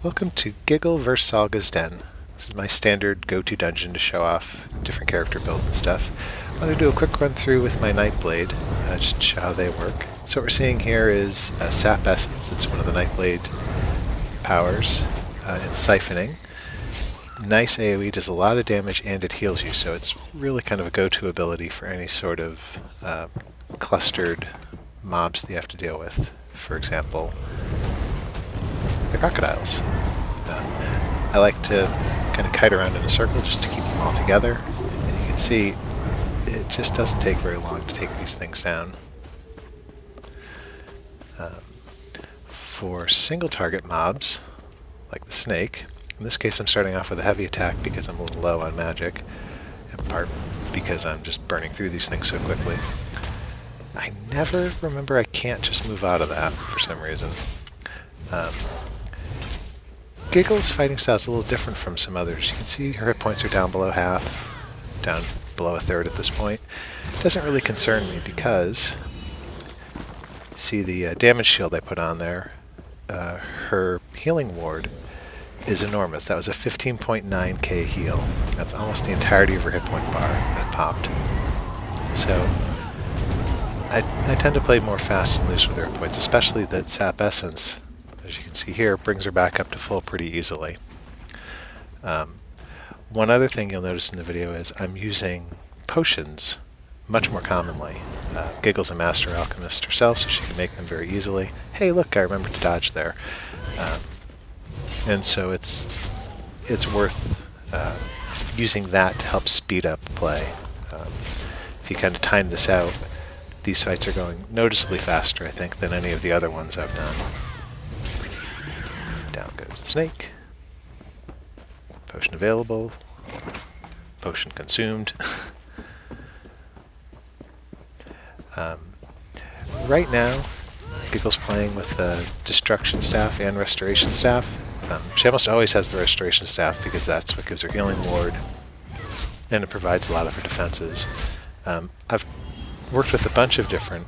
Welcome to Giggle vs. Zalga's Den. This is my standard go-to dungeon to show off different character builds and stuff. I'm going to do a quick run through with my Nightblade, just to show how they work. So what we're seeing here is Sap Essence. It's one of the Nightblade powers in siphoning. Nice AoE, does a lot of damage, and it heals you, so it's really kind of a go-to ability for any sort of clustered mobs that you have to deal with. For example, the crocodiles. I like to kind of kite around in a circle just to keep them all together, and you can see it just doesn't take very long to take these things down. For single target mobs, like the snake, in this case I'm starting off with a heavy attack because I'm a little low on magic, in part because I'm just burning through these things so quickly. I never remember I can't just move out of that for some reason. Giggle's fighting style is a little different from some others. You can see her hit points are down below half, down below a third at this point. It doesn't really concern me because, see the damage shield I put on there, her healing ward is enormous. That was a 15.9k heal. That's almost the entirety of her hit point bar that popped. So I tend to play more fast and loose with her hit points, especially that Sap Essence, as you can see here, brings her back up to full pretty easily. One other thing you'll notice in the video is I'm using potions much more commonly. Giggle's a master alchemist herself, so she can make them very easily. Hey, look, I remembered to dodge there. And so it's worth using that to help speed up play. If you kind of time this out, these fights are going noticeably faster, I think, than any of the other ones I've done. Down goes the snake. Potion available. Potion consumed. Right now, Giggle's playing with the Destruction Staff and Restoration Staff. She almost always has the Restoration Staff because that's what gives her healing ward, and it provides a lot of her defenses. I've worked with a bunch of different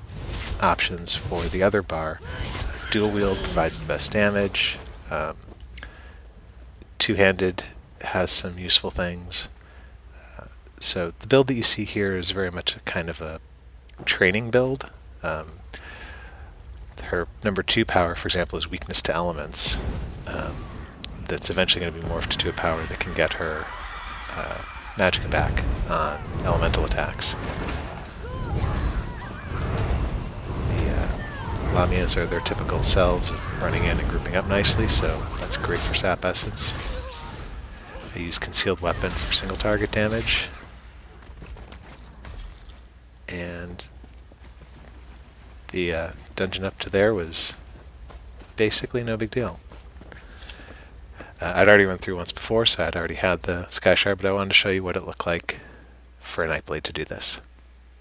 options for the other bar. Dual wield provides the best damage. Two-handed has some useful things. So the build that you see here is very much a kind of a training build. Her number 2 power, for example, is weakness to elements. That's eventually going to be morphed to a power that can get her magicka back on elemental attacks. The Lamias are their typical selves of running in and grouping up nicely, so that's great for Sap Essence. I use Concealed Weapon for single target damage. And the dungeon up to there was basically no big deal. I'd already run through once before, so I'd already had the Sky Shard, but I wanted to show you what it looked like for a Nightblade to do this.